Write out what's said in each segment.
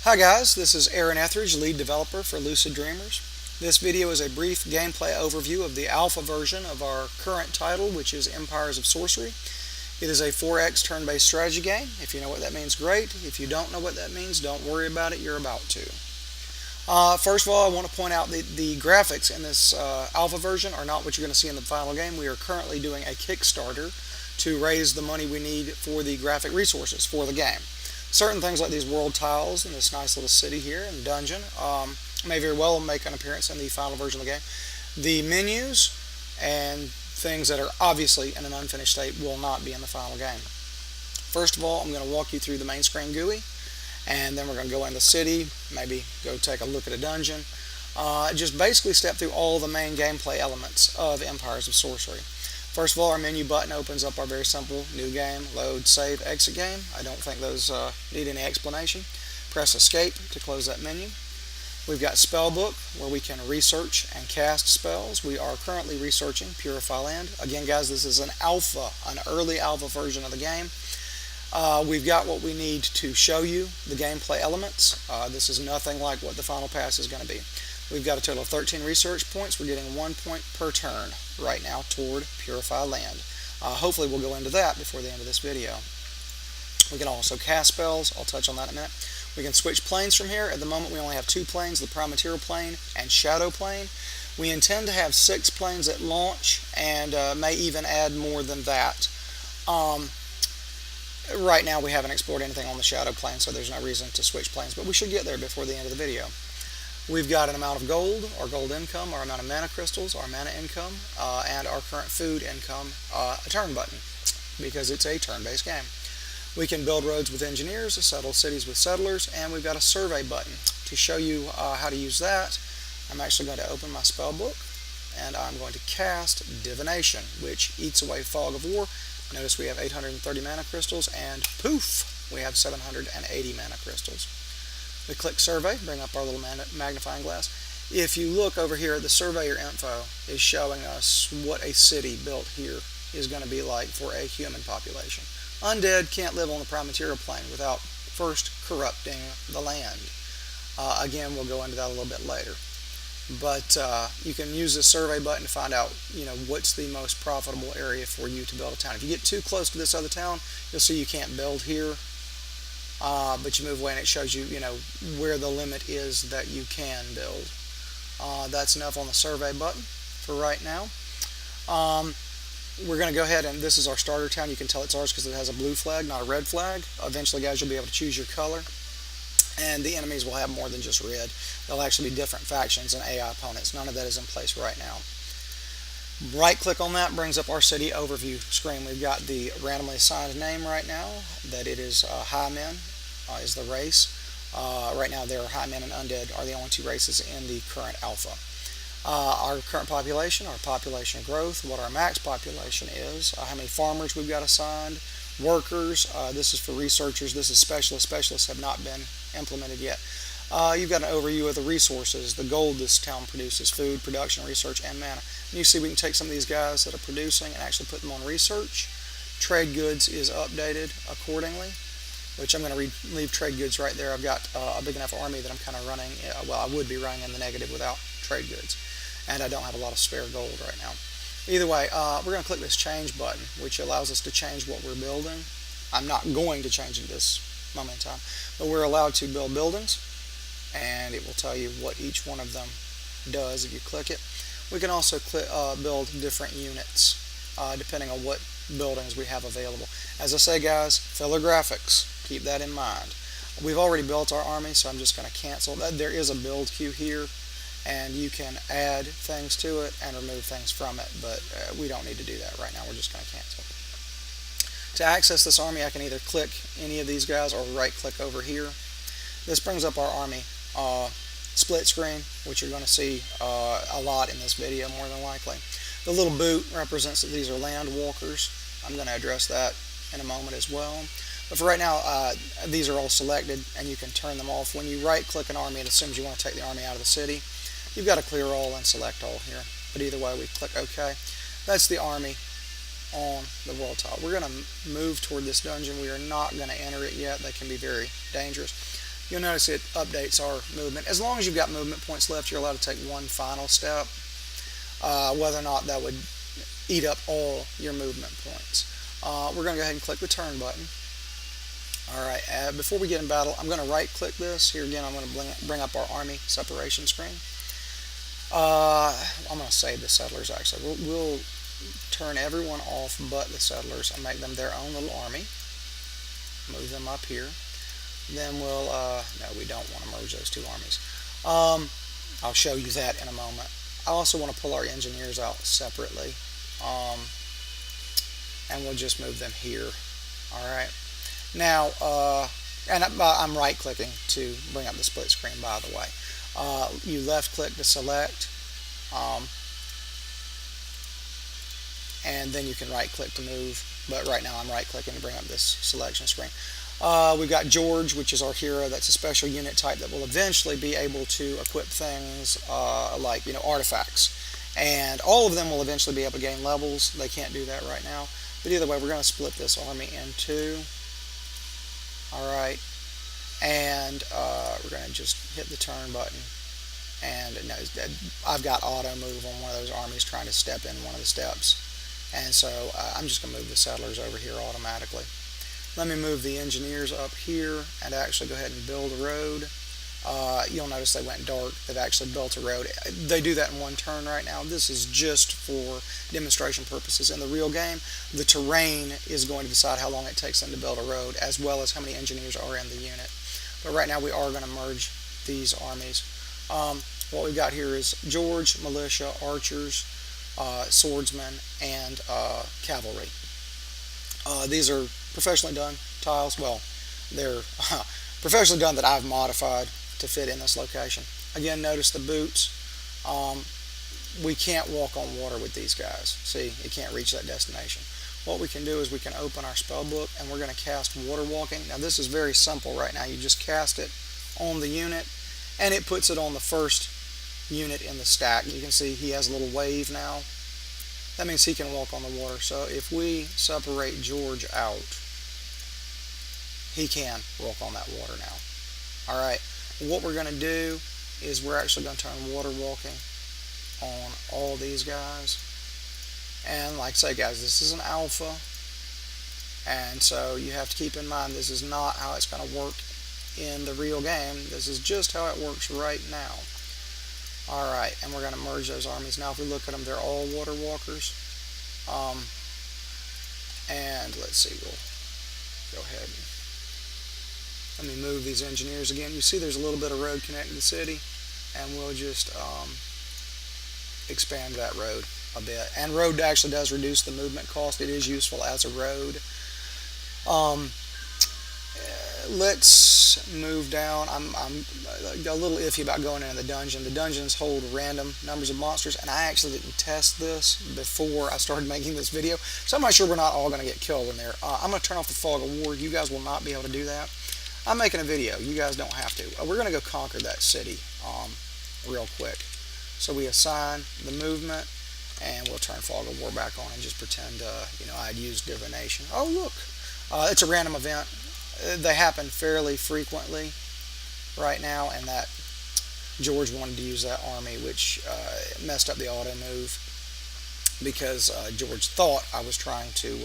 Hi guys, this is Aaron Etheridge, lead developer for Lucid Dreamers. This video is a brief gameplay overview of the alpha version of our current title, which is Empires of Sorcery. It is a 4X turn-based strategy game. If you know what that means, great. If you don't know what that means, don't worry about it, you're about to. First of all, I want to point out that the graphics in this alpha version are not what you're going to see in the final game. We are currently doing a kickstarter to raise the money we need for the graphic resources for the game. Certain things like these world tiles in this nice little city here and dungeon may very well make an appearance in the final version of the game. The menus and things that are obviously in an unfinished state will not be in the final game. First of all, I'm going to walk you through the main screen GUI, and then we're going to go in the city, maybe go take a look at a dungeon. Just basically step through all the main gameplay elements of Empires of Sorcery. First of all, our menu button opens up our very simple new game, load, save, exit game. I don't think those need any explanation. Press escape to close that menu. We've got spellbook where we can research and cast spells. We are currently researching Purify Land. Again guys, this is an alpha, an early alpha version of the game. We've got what we need to show you the gameplay elements. This is nothing like what the final pass is going to be. We've got a total of 13 research points. We're getting 1 point per turn right now toward Purify Land. Hopefully we'll go into that before the end of this video. We can also cast spells. I'll touch on that in a minute. We can switch planes from here. At the moment we only have 2 planes, the Prime Material plane and Shadow plane. We intend to have 6 planes at launch and may even add more than that. Right now we haven't explored anything on the Shadow plane, so there's no reason to switch planes, but we should get there before the end of the video. We've got an amount of gold, our gold income, our amount of mana crystals, our mana income, and our current food income, a turn button, because it's a turn-based game. We can build roads with engineers, settle cities with settlers, and we've got a survey button. To show you how to use that, I'm actually going to open my spell book, and I'm going to cast Divination, which eats away Fog of War. Notice we have 830 mana crystals, and poof, we have 780 mana crystals. We click survey, bring up our little magnifying glass. If you look over here, the surveyor info is showing us what a city built here is going to be like for a human population. Undead can't live on the Prime Material plane without first corrupting the land. Again, we'll go into that a little bit later. But you can use the survey button to find out, what's the most profitable area for you to build a town. If you get too close to this other town, you'll see you can't build here. But you move away and it shows you, where the limit is that you can build. That's enough on the survey button for right now. We're going to go ahead and this is our starter town. You can tell it's ours because it has a blue flag, not a red flag. Eventually, guys, you'll be able to choose your color. And the enemies will have more than just red. There'll actually be different factions and AI opponents. None of that is in place right now. Right click on that brings up our city overview screen. We've got the randomly assigned name right now, that it is Highmen is the race. Right now there are Highmen and Undead are the only 2 races in the current alpha. Our current population, our population growth, what our max population is, how many farmers we've got assigned, workers, this is for researchers, this is specialists. Specialists have not been implemented yet. You've got an overview of the resources, the gold this town produces, food, production, research, and mana. And you see we can take some of these guys that are producing and actually put them on research. Trade goods is updated accordingly, which I'm going to leave trade goods right there. I've got a big enough army that I'm kind of running, well, I would be running in the negative without trade goods. And I don't have a lot of spare gold right now. Either way, we're going to click this change button, which allows us to change what we're building. I'm not going to change it at this moment in time, but we're allowed to build buildings, and it will tell you what each one of them does if you click it. We can also build different units depending on what buildings we have available. As I say guys, filler graphics, keep that in mind. We've already built our army, so I'm just going to cancel that. There is a build queue here, and you can add things to it and remove things from it, but we don't need to do that right now. We're just going to cancel. To access this army, I can either click any of these guys or right click over here. This brings up our army split screen, which you're going to see a lot in this video more than likely. The little boot represents that these are land walkers. I'm going to address that in a moment as well. But for right now, these are all selected and you can turn them off. When you right click an army, it assumes you want to take the army out of the city. You've got to clear all and select all here. But either way, we click OK. That's the army on the world tile. We're going to move toward this dungeon. We are not going to enter it yet. They can be very dangerous. you'll notice it updates our movement. As long as you've got movement points left, you're allowed to take one final step. Whether or not that would eat up all your movement points. We're going to go ahead and click the turn button. Alright, before we get in battle, I'm going to right click this. Here again, I'm going to bring up our army separation screen. I'm going to save the settlers actually. We'll turn everyone off but the settlers and make them their own little army. Move them up here. Then we'll, no, we don't want to merge those two armies. I'll show you that in a moment. I also want to pull our engineers out separately. And we'll just move them here. Alright. Now, and I'm right clicking to bring up the split screen, by the way. You left click to select, and then you can right click to move, but right now I'm right clicking to bring up this selection screen. We've got George, which is our hero. That's a special unit type that will eventually be able to equip things like, you know, artifacts, and all of them will eventually be able to gain levels. They can't do that right now, but either way, we're going to split this army in two. Alright, and we're going to just hit the turn button, and no, I've got auto move on one of those armies trying to step in one of the steps, and so I'm just going to move the settlers over here automatically. Let me move the engineers up here and actually go ahead and build a road. You'll notice they went dark. They've actually built a road. They do that in one turn right now. This is just for demonstration purposes. In the real game, the terrain is going to decide how long it takes them to build a road, as well as how many engineers are in the unit. But right now we are going to merge these armies. What we've got here is George, militia, archers, swordsmen, and cavalry. These are professionally done tiles. Well, they're professionally done that I've modified to fit in this location. Again, notice the boots. We can't walk on water with these guys. See, it can't reach that destination. What we can do is we can open our spell book and we're going to cast water walking. Now this is very simple right now. You just cast it on the unit and it puts it on the first unit in the stack. You can see he has a little wave now. That means he can walk on the water. So if we separate George out, he can walk on that water now. Alright, what we're going to do is we're actually going to turn water walking on all these guys. And like I say, guys, this is an alpha, and so you have to keep in mind this is not how it's going to work in the real game. This is just how it works right now. Alright, and we're going to merge those armies. Now if we look at them, they're all water walkers. And let's see, we'll go ahead and let me move these engineers again. You see there's a little bit of road connecting the city, and we'll just expand that road a bit. And road actually does reduce the movement cost. It is useful as a road. Let's move down. I'm a little iffy about going into the dungeon. The dungeons hold random numbers of monsters, and I actually didn't test this before I started making this video, so I'm not sure we're not all going to get killed in there. I'm going to turn off the fog of war. You guys will not be able to do that. I'm making a video. You guys don't have to. We're going to go conquer that city real quick. So we assign the movement, and we'll turn fog of war back on and just pretend you know, I'd used divination. Oh look, it's a random event. They happen fairly frequently right now, and that George wanted to use that army, which messed up the auto move because George thought I was trying to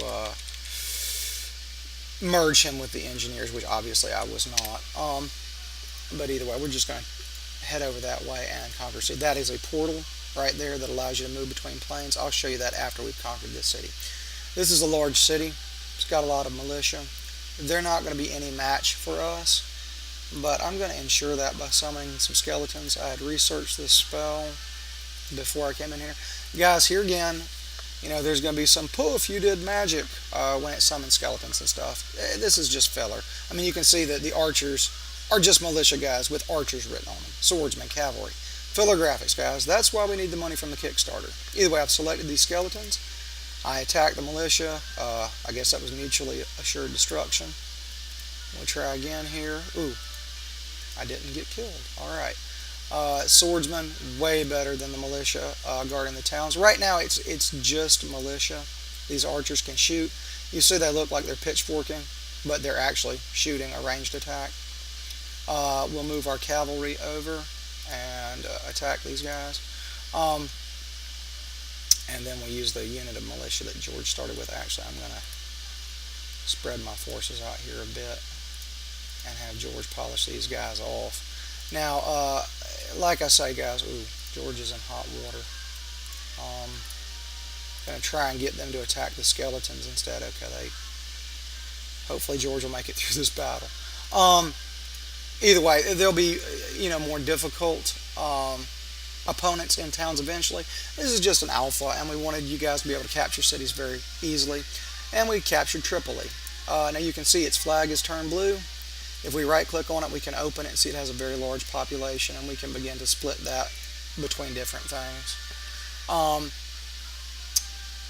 merge him with the engineers, which obviously I was not. But either way, we're just going to head over that way and conquer. See, that is a portal right there that allows you to move between planes. I'll show you that after we've conquered this city. This is a large city. It's got a lot of militia. They're not going to be any match for us, but I'm going to ensure that by summoning some skeletons. I had researched this spell before I came in here. Guys, here again, you know, there's going to be some poof, you did magic when it summons skeletons and stuff. This is just filler. I mean, you can see that the archers are just militia guys with archers written on them. Swordsmen, cavalry. Filler graphics, guys. That's why we need the money from the Kickstarter. Either way, I've selected these skeletons. I attacked the militia. I guess that was mutually assured destruction. We'll try again here. Ooh, I didn't get killed. Alright. Swordsmen, way better than the militia guarding the towns. Right now, it's just militia. These archers can shoot. You see they look like they're pitchforking, but they're actually shooting a ranged attack. we'll move our cavalry over and attack these guys. Um, and then we'll use the unit of militia that George started with. Actually, I'm going to spread my forces out here a bit and have George polish these guys off. Now, like I say, guys, ooh, George is in hot water. Going to try and get them to attack the skeletons instead. Okay, hopefully George will make it through this battle. Either way, there'll be more difficult opponents in towns eventually. This is just an alpha, and we wanted you guys to be able to capture cities very easily, and we captured Tripoli. Now you can see its flag is turned blue. If we right click on it, we can open it and see it has a very large population, and we can begin to split that between different things.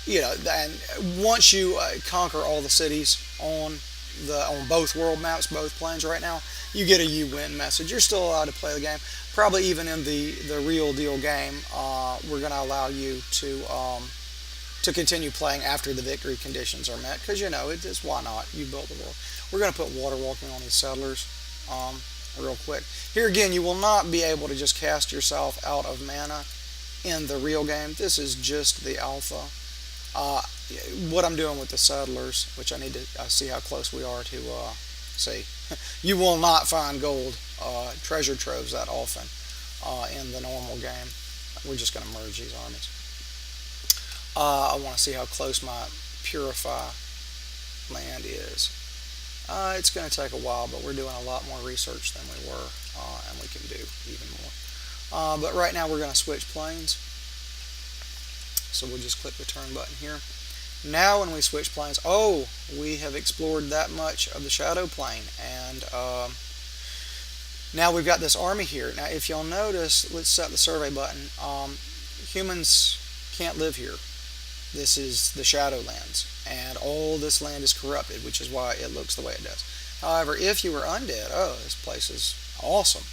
And once you conquer all the cities on both world maps, both planes right now, you get a "you win" message. You're still allowed to play the game. Probably even in the real deal game, we're going to allow you to continue playing after the victory conditions are met, because it is, why not? You built the world. We're going to put water walking on these settlers real quick. Here again, you will not be able to just cast yourself out of mana in the real game. This is just the alpha. What I'm doing with the settlers, which I need to see how close we are to see. You will not find gold treasure troves that often in the normal game. We're just going to merge these armies. I want to see how close my purify land is. It's going to take a while, but we're doing a lot more research than we were, and we can do even more. But right now we're going to switch planes. So we'll just click the turn button here. Now when we switch planes, we have explored that much of the shadow plane, and now we've got this army here. Now if you'll notice, let's set the survey button. Humans can't live here. This is the Shadowlands, and all this land is corrupted, which is why it looks the way it does. However, if you were undead, this place is awesome.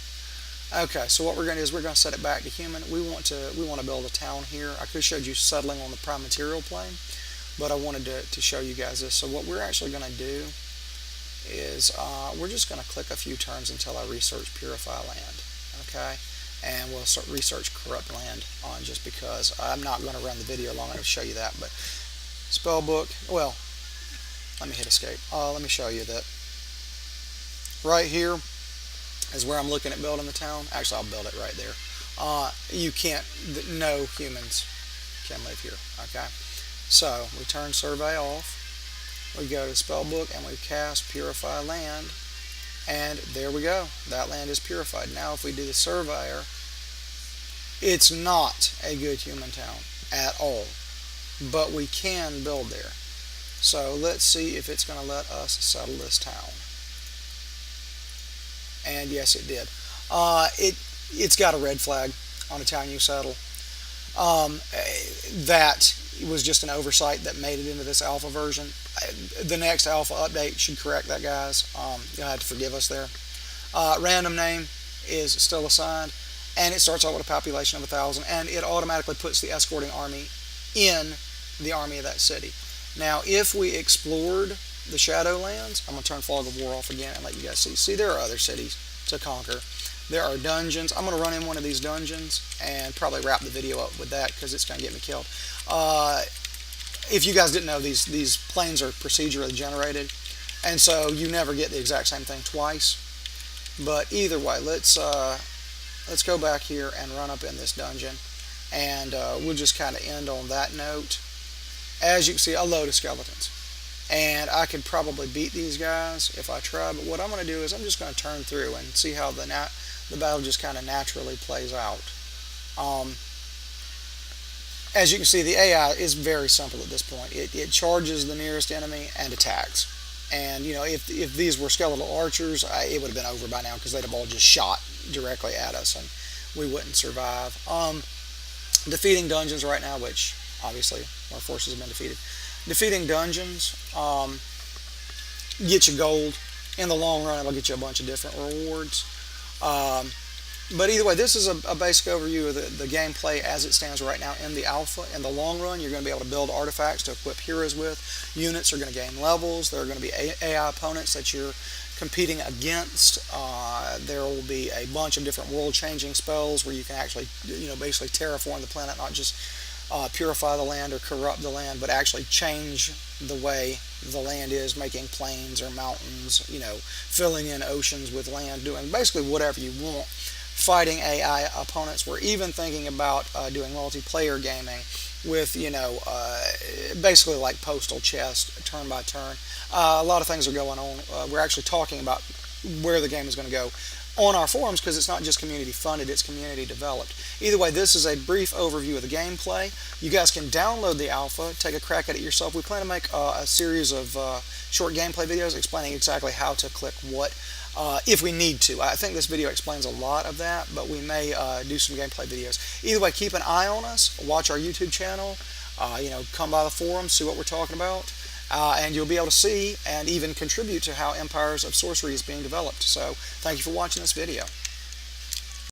Okay, so what we're going to do is we're going to set it back to human. We want to build a town here. I could have showed you settling on the prime material plane, but I wanted to show you guys this. So what we're actually going to do is we're just going to click a few turns until I research purify land. Okay, and we'll start research corrupt land on, just because I'm not going to run the video long enough to show you that. But spell book, well, let me hit escape. Let me show you that. Right here is where I'm looking at building the town. Actually, I'll build it right there. You can't, no humans can live here. Okay, so we turn survey off. We go to spell book and we cast purify land, and there we go. That land is purified. Now if we do the surveyor, it's not a good human town at all, but we can build there. So let's see if it's going to let us settle this town. And yes, it did. It's got a red flag on a town you settle. That was just an oversight that made it into this alpha version. The next alpha update should correct that, guys. You'll have to forgive us there. Random name is still assigned, and it starts out with a population of 1,000, and it automatically puts the escorting army in the army of that city. Now, if we explored the Shadowlands, I'm going to turn Fog of War off again and let you guys see. See, there are other cities to conquer. There are dungeons. I'm going to run in one of these dungeons and probably wrap the video up with that, because it's going to get me killed. If you guys didn't know, these planes are procedurally generated, and so you never get the exact same thing twice. But either way, let's go back here and run up in this dungeon, and we'll just kind of end on that note. As you can see, a load of skeletons. And I could probably beat these guys if I try, but what I'm going to do is I'm just going to turn through and see how the battle just kind of naturally plays out. As you can see, the AI is very simple at this point. It charges the nearest enemy and attacks. And, if these were skeletal archers, it would have been over by now, because they'd have all just shot directly at us, and we wouldn't survive. Defeating dungeons right now, which obviously our forces have been defeated. Defeating dungeons get you gold. In the long run, it'll get you a bunch of different rewards. But either way, this is a basic overview of the gameplay as it stands right now in the alpha. In the long run, you're going to be able to build artifacts to equip heroes with. Units are going to gain levels. There are going to be AI opponents that you're competing against. There will be a bunch of different world-changing spells where you can actually, basically terraform the planet, not just purify the land or corrupt the land, but actually change the way the land is, making plains or mountains, filling in oceans with land, doing basically whatever you want. Fighting AI opponents. We're even thinking about doing multiplayer gaming with, basically like postal chess, turn by turn. A lot of things are going on. We're actually talking about where the game is going to go on our forums, because it's not just community funded, it's community developed. Either way, this is a brief overview of the gameplay. You guys can download the alpha, take a crack at it yourself. We plan to make a series of short gameplay videos explaining exactly how to click what, if we need to. I think this video explains a lot of that, but we may do some gameplay videos. Either way, keep an eye on us, watch our YouTube channel, come by the forum, see what we're talking about. And you'll be able to see and even contribute to how Empires of Sorcery is being developed. So thank you for watching this video.